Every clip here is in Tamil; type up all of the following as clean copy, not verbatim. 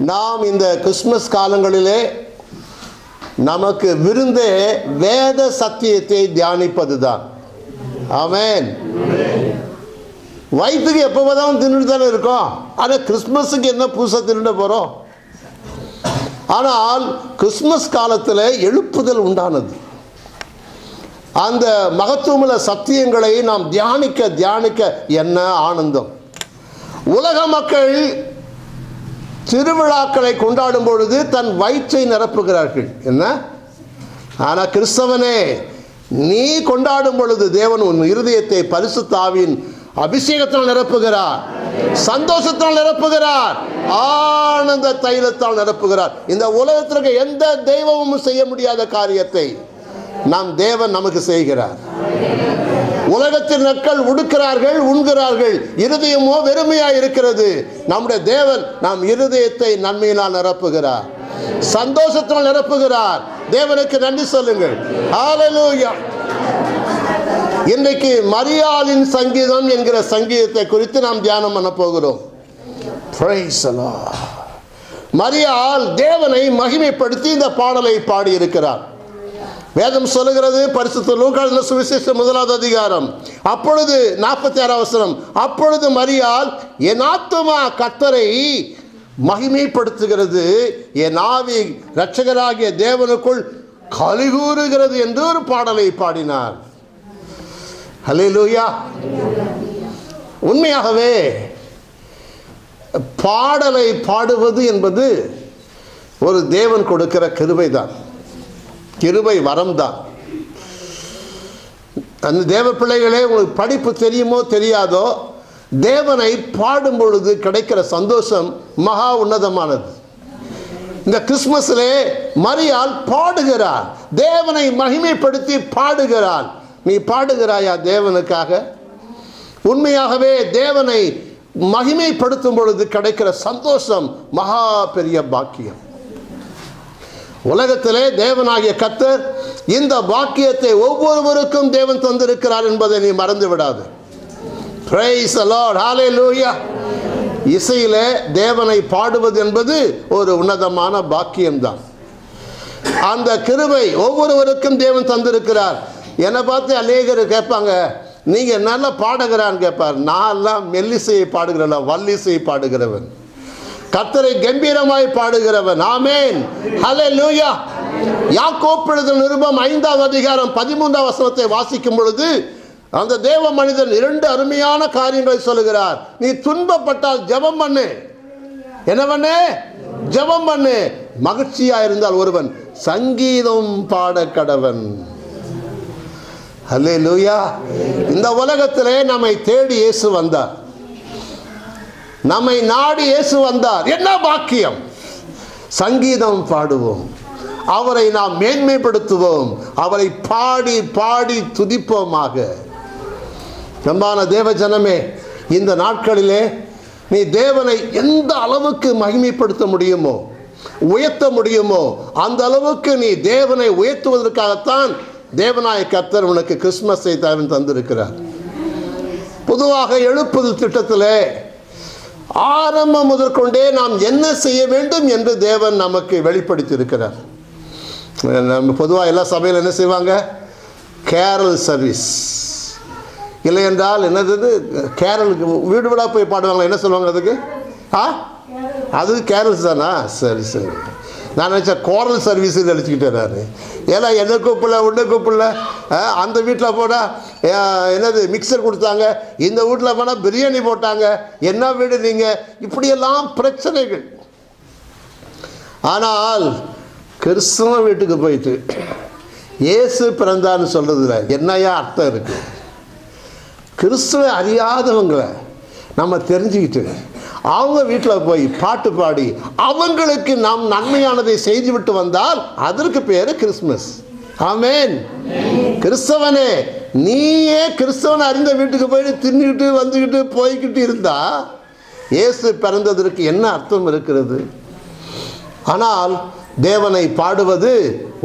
நாம் இந்த கிறிஸ்மஸ் காலங்களிலே நமக்கு விருந்தே வேத சத்தியத்தை தியானிப்பது தான். ஆமென். வயிற்றுக்கு எப்போதான் தின்னுட்டு தானே இருக்கோம். ஆனால் கிறிஸ்மஸுக்கு என்ன புதுசாக தின்னுட போகிறோம்? ஆனால் கிறிஸ்மஸ் காலத்தில் எழுப்புதல் உண்டானது. அந்த மகத்துவமுள்ள சத்தியங்களை நாம் தியானிக்க தியானிக்க என்ன ஆனந்தம். உலக மக்கள் திருவிழாக்களை கொண்டாடும் பொழுது தன் வயிற்றை நிரப்புகிறார்கள். என்ன? ஆனால் கிறிஸ்தவனே, நீ கொண்டாடும் பொழுது தேவன் உன் இருதயத்தை பரிசுத்த ஆவியின் அபிஷேகத்தால் நிரப்புகிறார், சந்தோஷத்தால் நிரப்புகிறார், ஆனந்த தைலத்தால் நிரப்புகிறார். இந்த உலகத்திற்கு எந்த தெய்வமும் செய்ய முடியாத காரியத்தை நம் தேவன் நமக்கு செய்கிறார். உலகத்தின் மக்கள் உடுக்கிறார்கள், உண்கிறார்கள், இருதயமோ வெறுமையாக இருக்கிறது. நம்முடைய தேவன் நம் இருதயத்தை நன்மையினால் நிரப்புகிறார், சந்தோஷத்தால் நிரப்புகிறார். தேவனுக்கு நன்றி சொல்லுங்கள். ஹல்லேலூயா. இன்றைக்கு மரியாளின் சங்கீதம் என்கிற சங்கீதத்தை குறித்து நாம் தியானம் பண்ண போகிறோம். Praise the Lord. மரியாள் தேவனை மகிமைப்படுத்தி இந்த பாடலை பாடி இருக்கிறார். வேதம் சொல்லுகிறது, பரிசுத்த லூக்கா எழுதின சுவிசேஷம் 1வது அதிகாரம், அப்பொழுது 46 வசனம், அப்பொழுது மரியாள் என் ஆத்துமா கர்த்தரை மகிமைப்படுத்துகிறது, என் ஆவி இரட்சகராகிய தேவனுக்குள் கலிகூறுகிறது என்று ஒரு பாடலை பாடினார். ஹல்லேலூயா. உண்மையாகவே பாடலை பாடுவது என்பது ஒரு தேவன் கொடுக்கிற கிருபை தான், கிருபை வரம் தான். அந்த தேவ பிள்ளைகளே, உங்களுக்கு படிப்பு தெரியுமோ தெரியாதோ, தேவனை பாடும் பொழுது கிடைக்கிற சந்தோஷம் மகா உன்னதமானது. இந்த கிறிஸ்மஸிலே மரியாள் பாடுகிறார், தேவனை மகிமைப்படுத்தி பாடுகிறார். நீ பாடுகிறாயா தேவனுக்காக? உண்மையாகவே தேவனை மகிமைப்படுத்தும் பொழுது கிடைக்கிற சந்தோஷம் மகா பெரிய பாக்கியம். உலகத்திலே தேவனாகிய கர்த்தர் இந்த பாக்கியத்தை ஒவ்வொருவருக்கும் தேவன் தந்திருக்கிறார் என்பதை நீ மறந்து விடாது. Praise the Lord. ஹல்லேலூயா. இசையிலே தேவனை பாடுவது என்பது ஒரு உன்னதமான பாக்கியம்தான். அந்த கிருபை ஒவ்வொருவருக்கும் தேவன் தந்திருக்கிறார். என்னை பார்த்து அநேகர் கேட்பாங்க, நீங்க நல்லா பாடுகிறான்னு கேட்பார். நான் எல்லாம் மெல்லிசையை பாடுகிறவன், வல்லிசையை பாடுகிறவன், கர்த்தரை கம்பீரமாய் பாடுகிறவன். ஆமென். ஹல்லேலூயா. யாக்கோப்பு எழுதின நிருபம் 5வது அதிகாரம் 13வது வசனத்தை வாசிக்கும் பொழுது அந்த தேவ மனிதன் 2 அருமையான காரியங்களை சொல்லுகிறார். நீ துன்பப்பட்டால் ஜெபம் பண்ணு. என்ன பண்ணு? ஜெபம் பண்ணு. மகிழ்ச்சியா இருந்தால் ஒருவன் சங்கீதம் பாட கடவன். ஹல்லேலூயா. இந்த உலகத்திலே நம்மை தேடி இயேசு வந்தார், நம்மை நாடி இயேசு வந்தார். என்ன பாக்கியம்! சங்கீதம் பாடுவோம், அவரை நாம் மேன்மைப்படுத்துவோம், அவரை பாடி பாடி துதிப்போமாக. அன்பான தேவ ஜனமே, இந்த நாட்களிலே நீ தேவனை எந்த அளவுக்கு மகிமைப்படுத்த முடியுமோ, உயர்த்த முடியுமோ, அந்த அளவுக்கு நீ தேவனை உயர்த்துவதற்காகத்தான் தேவனாய கர்த்தர் உனக்கு கிறிஸ்மஸை தந்திருக்கிறார். பொதுவாக எழுப்புதல் திட்டத்திலே ஆரம்பம் முதற்கொண்டே நாம் என்ன செய்ய வேண்டும் என்று தேவன் நமக்கு வெளிப்படுத்தி இருக்கிறார். நம்ம பொதுவாக எல்லா சபையில் என்ன செய்வாங்க? Carol service. இல்லை என்றால் என்னது, கேரலுக்கு வீடு வீடாக போய் பாடுவாங்க. என்ன சொல்லுவாங்க அதுக்கு? அது கேரல்ஸ் தானா? சரி சரி. நான் நினச்சேன் கோரல் சர்வீஸ் நினச்சிக்கிட்டேன். ஏன்னா என்ன கூப்பிடல, உன்னை கூப்பிடல. அந்த வீட்டில் போனால் என்னது மிக்சர் கொடுத்தாங்க, இந்த வீட்டில் போனால் பிரியாணி போட்டாங்க. என்ன வீடு நீங்கள்? இப்படியெல்லாம் பிரச்சனைகள். ஆனால் கிறிஸ்தவ வீட்டுக்கு போயிட்டு இயேசு பிறந்தான்னு சொல்கிறதுல என்னையா அர்த்தம் இருக்குது? கிறிஸ்துவ அறியாதவங்களை நம்ம தெரிஞ்சுக்கிட்டு அவங்க வீட்டில் போய் பாட்டு பாடி அவங்களுக்கு நாம் நன்மையானதை செய்துவிட்டு வந்தால் அதற்கு பேர் கிறிஸ்மஸ். ஆமென். கிறிஸ்தவனே, நீயே கிறிஸ்தவனை அறிந்த வீட்டுக்கு போயிட்டு தின்னுக்கிட்டு வந்துக்கிட்டு போய்கிட்டு இருந்தா இயேசு பிறந்ததற்கு என்ன அர்த்தம் இருக்கிறது? ஆனால் தேவனை பாடுவது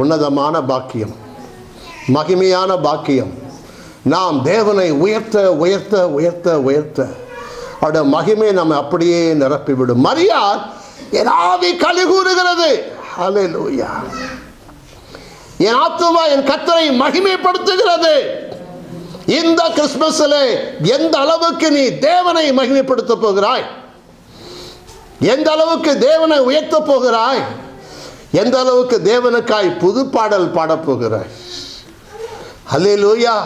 உன்னதமான பாக்கியம், மகிமையான பாக்கியம். நாம் தேவனை உயர்த்த உயர்த்த உயர்த்த உயர்த்த அவருடைய மகிமை நம்ம அப்படியே நிரப்பிவிடும். மரியாள் என் ஆவி களி கூறுகிறது. ஹல்லேலூயா. என் ஆத்துமா என் கர்த்தரை மகிமைப்படுத்துகிறது. இந்த கிறிஸ்துமஸில் எந்த அளவுக்கு நீ தேவனை மகிமைப்படுத்த போகிறாய்? எந்த அளவுக்கு தேவனை உயர்த்த போகிறாய்? எந்த அளவுக்கு தேவனுக்காய் புது பாடல் பாடப்போகிறாய்? ஹல்லேலூயா.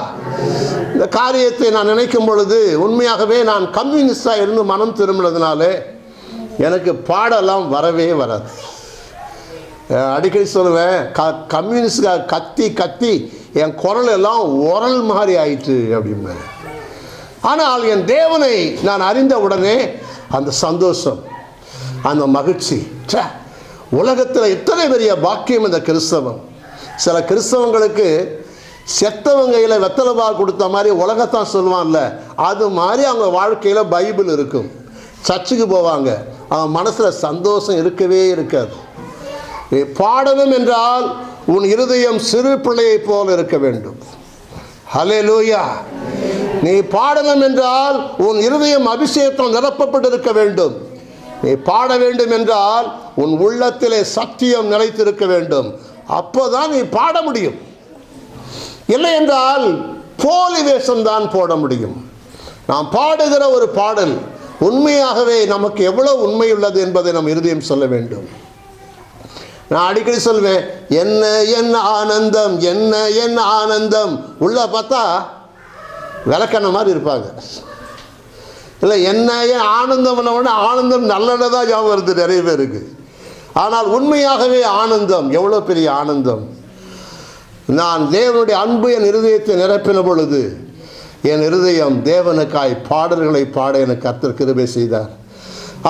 இந்த காரியத்தை நான் நினைக்கும் பொழுது உண்மையாகவே நான் கம்யூனிஸ்டாக இருந்து மனம் திரும்பினதுனால எனக்கு பாடலாம் வரவே வராது. அடிக்கடி சொல்லுவேன், கம்யூனிஸ்டாக கத்தி கத்தி என் குரல் எல்லாம் உரல் மாதிரி ஆயிற்று அப்படிம்பேன். ஆனால் என் தேவனை நான் அறிந்த உடனே அந்த சந்தோஷம், அந்த மகிழ்ச்சி, உலகத்தில் எத்தனை பெரிய பாக்கியம் இந்த கிறிஸ்தவம். சில கிறிஸ்தவங்களுக்கு செத்தவங்க கையில் வெத்தலை பால் கொடுத்த மாதிரி உலகத்தான் சொல்லுவான்ல, அது மாதிரி அவங்க வாழ்க்கையில் பைபிள் இருக்கும். சர்ச்சுக்கு போவாங்க, அவன் மனசில் சந்தோஷம் இருக்கவே இருக்காது. பாடணும் என்றால் உன் இருதயம் சிறு பிள்ளையை போல இருக்க வேண்டும். ஹல்லேலூயா. நீ பாடணும் என்றால் உன் இருதயம் அபிஷேகத்தால் நிரப்பப்பட்டு இருக்க வேண்டும். நீ பாட வேண்டும் என்றால் உன் உள்ளத்திலே சத்தியம் நிலைத்திருக்க வேண்டும். அப்போதான் நீ பாட முடியும். இல்லை என்றால் போலி வேஷம்தான் போட முடியும். நாம் பாடுகிற ஒரு பாடல் உண்மையாகவே நமக்கு எவ்வளவு உண்மை உள்ளது என்பதை நம் இருதயம் சொல்ல வேண்டும். நான் அடிக்கடி சொல்வேன், என்ன என்ன ஆனந்தம், என்ன என்ன ஆனந்தம். உள்ள பார்த்தா விளக்கண்ண மாதிரி இருப்பாங்க. இல்லை, என்ன ஏன் ஆனந்தம், ஆனந்தம் நல்லதான் ஞாபகம் வருது நிறைய பேருக்கு. ஆனால் உண்மையாகவே ஆனந்தம் எவ்வளோ பெரிய ஆனந்தம். நான் தேவனுடைய அன்பு என் இருதயத்தை நிரப்பின பொழுது என் இருதயம் தேவனுக்காய் பாடல்களை பாட எனக்கு கர்த்தர் கிருபை செய்தார்.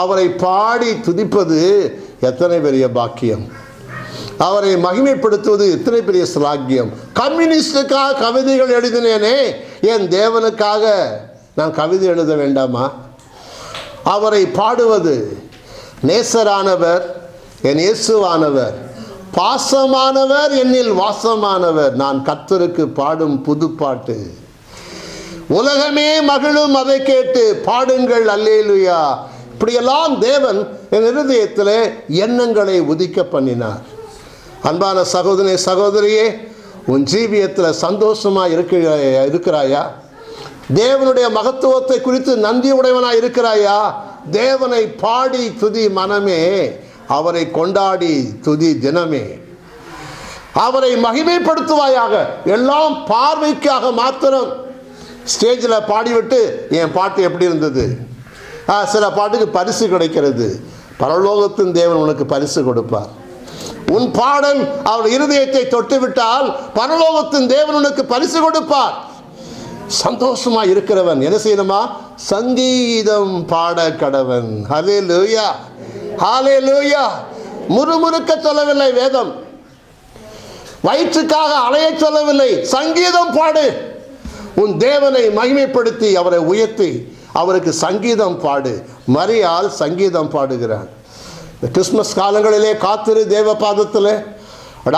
அவரை பாடி துதிப்பது எத்தனை பெரிய பாக்கியம். அவரை மகிமைப்படுத்துவது எத்தனை பெரிய ஸ்லாக்கியம். கம்யூனிஸ்டுக்காக கவிதைகள் எழுதினேனே, என் தேவனுக்காக நான் கவிதை எழுத வேண்டாமா? அவரை பாடுவது, நேசரானவர், என் இயேசுவானவர், பாசமானவர், என்னில் வாசமானவர், நான் கர்த்தருக்கு பாடும் புது பாட்டு. உலகமே மகிழும் அதை கேட்டு பாடுங்கள் அல்லேலூயா. இப்படியெல்லாம் தேவன் என் இருதயத்தில் எண்ணங்களை உதிக்க பண்ணினார். அன்பான சகோதரனே சகோதரியே, உன் ஜீவியத்தில் சந்தோஷமாக இருக்கிறாயா? தேவனுடைய மகத்துவத்தை குறித்து நன்றி உடையவனாக இருக்கிறாயா? தேவனை பாடி துதி மனமே, அவரை கொண்டாடி துதி தினமே. அவரை மகிமைப்படுத்துவாயாக. எல்லாம் பார்வைக்காக மாத்திரம் ஸ்டேஜில் பாடிவிட்டு என் பாட்டு எப்படி இருந்தது? சில பாட்டுக்கு பரிசு கிடைக்கிறது. பரலோகத்தின் தேவன் உனக்கு பரிசு கொடுப்பார். உன் பாடல் அவர் இருதயத்தை தொட்டுவிட்டால் பரலோகத்தின் தேவன் உனக்கு பரிசு கொடுப்பார். சந்தோஷமா இருக்கிறவன் என்ன செய்யணுமா? சங்கீதம் பாட கடவன். ஹல்லேலூயா, ஹல்லேலூயா. முறுமுறுக்க சொல்லவில்லை வேதம், வயிற்றுக்காக அலைய சொல்லவில்லை. சங்கீதம் பாடு. உன் தேவனை மகிமைப்படுத்தி அவரை உயர்த்தி அவருக்கு சங்கீதம் பாடு. மரியாள் சங்கீதம் பாடுகிறான். இந்த கிறிஸ்துமஸ் காலங்களிலே காத்திரு தேவ பாதத்தில்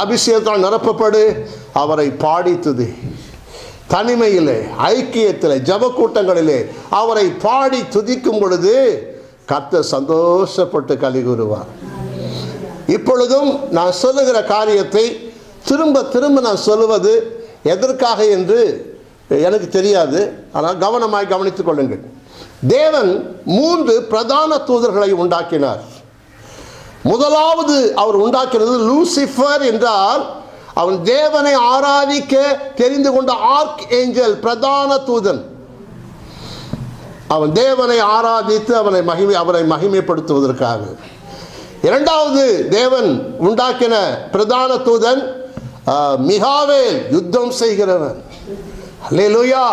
அபிஷேகத்தால் நிரப்பப்படு, அவரை பாடி துதி. தனிமையிலே, ஐக்கியத்தில், ஜப கூட்டங்களிலே அவரை பாடி துதிக்கும் பொழுது கர்த்தர் சந்தோஷப்பட்டு களி கூறுவார். இப்பொழுதும் நான் சொல்லுகிற காரியத்தை திரும்ப திரும்ப நான் சொல்லுவது எதற்காக என்று எனக்கு தெரியாது. ஆனால் கவனமாய் கவனித்துக் கொள்ளுங்கள். தேவன் 3 பிரதான தூதர்களை உண்டாக்கினார். முதலாவது அவர் உண்டாக்கினது லூசிஃபர் என்றால் அவன் தேவனை ஆராதிக்க தெரிந்து கொண்ட ஆர்க் ஏஞ்சல், பிரதான தூதன். அவன் தேவனை ஆராதித்து அவரை மகிமைப்படுத்துவதற்காக. இரண்டாவது தேவன் உண்டாக்கின பிரதான தூதன் மிகாவேல், யுத்தம் செய்கிறவன். அல்லேலூயா.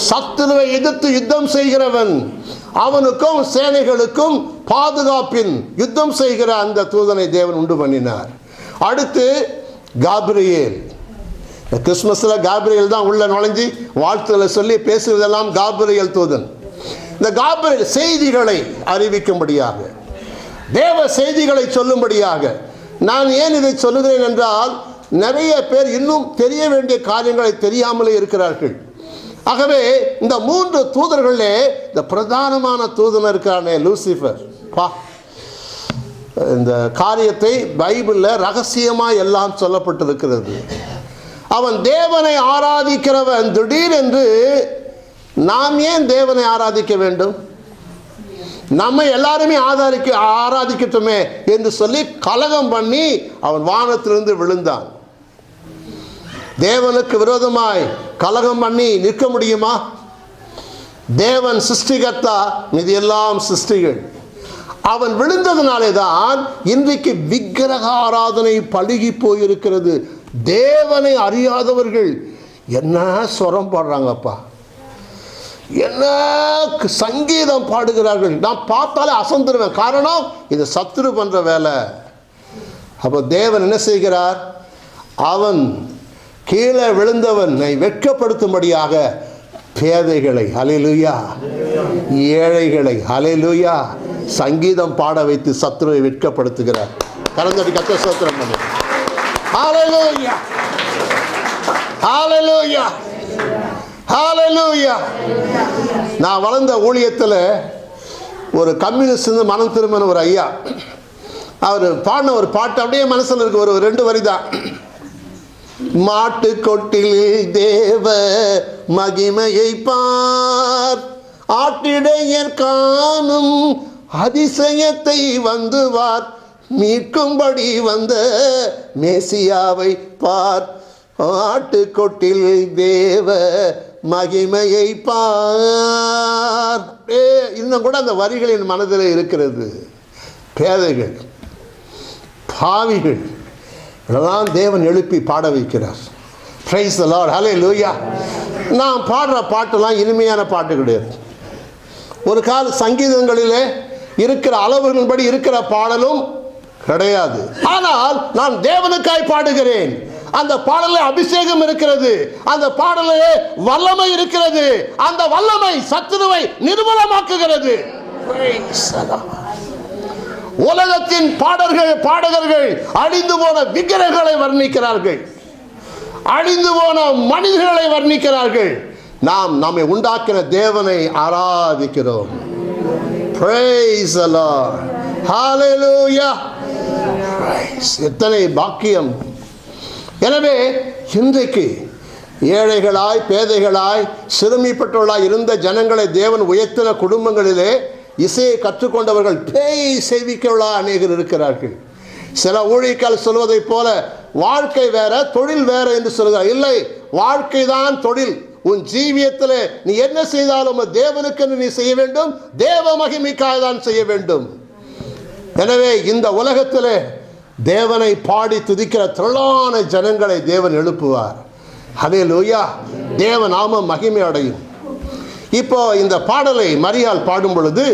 சத்துருவை எதிர்த்து யுத்தம் செய்கிறவன். அவனுக்கும் சேனைகளுக்கும் பாதுகாப்பின் யுத்தம் செய்கிற அந்த தூதனை தேவன் உண்டு பண்ணினார். அடுத்து காபிரியேல். கிறிஸ்துமஸில் காபிரியேல் தான் உள்ள நுழைஞ்சி வாழ்த்துக்களை சொல்லி பேசுவதெல்லாம் காபிரியேல் தூதன். இந்த காபிரியேல் செய்திகளை அறிவிக்கும்படியாக, தேவ செய்திகளை சொல்லும்படியாக. நான் ஏன் இதை சொல்லுகிறேன் என்றால், நிறைய பேர் இன்னும் தெரிய வேண்டிய காரியங்களை தெரியாமலே இருக்கிறார்கள். ஆகவே இந்த 3 தூதர்களே இந்த பிரதானமான தூதன் இருக்கிறானே லூசிஃபர், இந்த காரியத்தை பைபிளில் ரகசியமாக எல்லாம் சொல்லப்பட்டிருக்கிறது. அவன் தேவனை ஆராதிக்கிறவன். திடீரென்று நாம் ஏன் தேவனை ஆராதிக்க வேண்டும்? நம்ம எல்லாருமே ஆராதிக்கட்டுமே என்று சொல்லி கலகம் பண்ணி அவன் வானத்திலிருந்து விழுந்தான். தேவனுக்கு விரோதமாய் கலகம் பண்ணி நிற்க முடியுமா? தேவன் சிருஷ்டிகர்த்தா, இது எல்லாம் சிருஷ்டிகள். அவன் விழுந்ததுனாலே தான் இன்றைக்கு விக்கிரக ஆராதனை பழுகி போயிருக்கிறது. தேவனை அறியாதவர்கள் என்ன ஸ்வரம் பாடுறாங்கப்பா, என்ன சங்கீதம் பாடுகிறார்கள். நான் பார்த்தாலே அசந்துருவேன். காரணம், இது சத்துரு பண்ற வேலை. அப்போ தேவன் என்ன செய்கிறார்? அவன் கீழே விழுந்தவனை வெட்கப்படுத்தும்படியாக பேதைகளை, ஹல்லேலூயா, ஏழைகளை, ஹல்லேலூயா, சங்கீதம் பாட வைத்து சத்துருவை வெட்கப்படுத்துகிறார். கரந்தடி கர்த்தர் ஸ்தோத்திரம் பண்ணு. ஹல்லேலூயா, ஹல்லேலூயா, ஹல்லேலூயா. நான் வளர்ந்த ஊழியத்தில் ஒரு கம்யூனிஸ்ட் மனம் திரும்பின ஒரு ஐயா, அவர் பாடின ஒரு பாட்டு அப்படியே மனசில் இருக்கு. ஒரு 2 வரி தான். மாட்டு கொட்டில் தேவ மகிமையை பார், ஆட்டிடையர் காணும் அதிசயத்தை வந்துவார், மீட்கும்படி வந்த மேசியாவை பார், ஆட்டுக்கொட்டில் தேவ மகிமையை பார். இன்னும் கூட அந்த வரிகளின் மனதில் இருக்கிறது. பேதைகள், பாவிகள் இதெல்லாம் தேவன் எழுப்பி பாட வைக்கிறார். பிரைஸ் தி லார்ட், ஹல்லேலூயா. நான் பாடுற பாட்டெல்லாம் இனிமையான பாட்டு கிடையாது. ஒரு கால சங்கீதங்களிலே இருக்கிற அளவுகளின்படி இருக்கிற பாடலும் கிடையாது. ஆனால் நான் தேவனுக்காய் பாடுகிறேன். அந்த பாடலில் அபிஷேகம் இருக்கிறது, அந்த பாடலிலே வல்லமை இருக்கிறது. அந்த வல்லமை சத்துருவை நிர்மூலமாக்குகிறது. உலகத்தின் பாடகர்கள் அழிந்து போன விக்கிரகங்களை வர்ணிக்கிறார்கள், அழிந்து போன மனிதர்களை வர்ணிக்கிறார்கள். நாம் நம்மை உண்டாக்கின தேவனை ஆராதிக்கிறோம். Praise the Lord, hallelujah. எத்தனை பாக்கியம். எனவே இன்றைக்கு ஏழைகளாய், பேதைகளாய், சிறுமிப்பட்டவர்களாய் இருந்த ஜனங்களை தேவன் உயர்த்தின குடும்பங்களிலே இசையை கற்றுக்கொண்டவர்கள் பேய் செய்விக்கவர்களாக அநேகர் இருக்கிறார்கள். சில ஊழியர்கள் சொல்வதைப் போல வாழ்க்கை வேற தொழில் வேற என்று சொல்கிறார். இல்லை, வாழ்க்கை தான் தொழில். உன் ஜீவியத்தில் நீ என்ன செய்தாலும் தேவனுக்கு நீ செய்ய வேண்டும், தேவ மகிமைக்காக தான் செய்ய வேண்டும். எனவே இந்த உலகத்தில் தேவனை பாடி துதிக்கிற திரளான ஜனங்களை தேவன் எழுப்புவார். ஹல்லேலூயா, தேவ நாமம் மகிமை அடையும். இப்போ இந்த பாடலை மரியாள் பாடும் பொழுது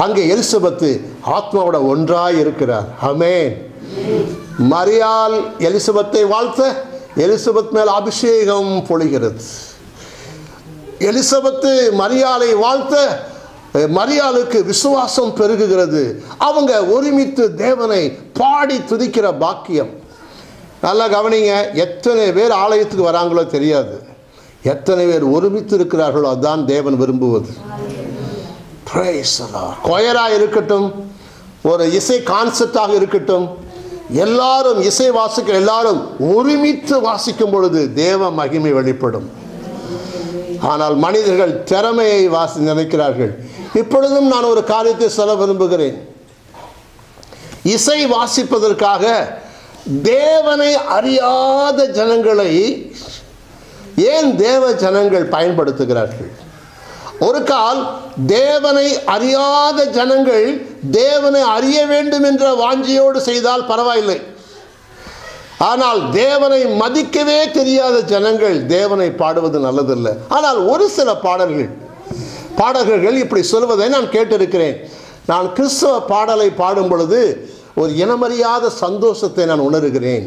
அங்கே எலிசபெத்து ஆத்மாவோட ஒன்றாய் இருக்கிறார். ஆமென். மரியாள் எலிசபெத்தை வாழ்த்த எலிசபெத் மேல் அபிஷேகம் பொழிகிறது. எலிசபெத்து மரியாளை வாழ்த்த மரியாளுக்கு விசுவாசம் பெருகுகிறது. அவங்க ஒருமித்து தேவனை பாடி துதிக்கிற பாக்கியம். நல்லா கவனிங்க, எத்தனை பேர் ஆலயத்துக்கு வராங்களோ தெரியாது, எத்தனை பேர் ஒருமித்து இருக்கிறார்களோ அதுதான் தேவன் விரும்புவது. கொயராக இருக்கட்டும், ஒரு இசை கான்செப்டாக இருக்கட்டும், எல்லாரும் இசை வாசிக்க எல்லாரும் ஒருமித்து வாசிக்கும் பொழுது தேவ மகிமை வெளிப்படும். ஆனால் மனிதர்கள் திறமையை நினைக்கிறார்கள். இப்பொழுதும் நான் ஒரு காரியத்தை சொல்ல விரும்புகிறேன். இசை வாசிப்பதற்காக தேவனை அறியாத ஜனங்களை ஏன் தேவ ஜனங்கள் பயன்படுத்துகிறார்கள்? ஒரு கால் தேவனை அறியாத ஜனங்கள் தேவனை அறிய வேண்டும் என்ற வாஞ்சியோடு செய்தால் பரவாயில்லை. ஆனால் தேவனை மதிக்கவே தெரியாத ஜனங்கள் தேவனை பாடுவது நல்லதில்லை. ஆனால் ஒரு சில பாடகர்கள் இப்படி சொல்வதை நான் கேட்டிருக்கிறேன். நான் கிறிஸ்தவ பாடலை பாடும் பொழுது ஒரு இனமறியாத சந்தோஷத்தை நான் உணர்கிறேன்.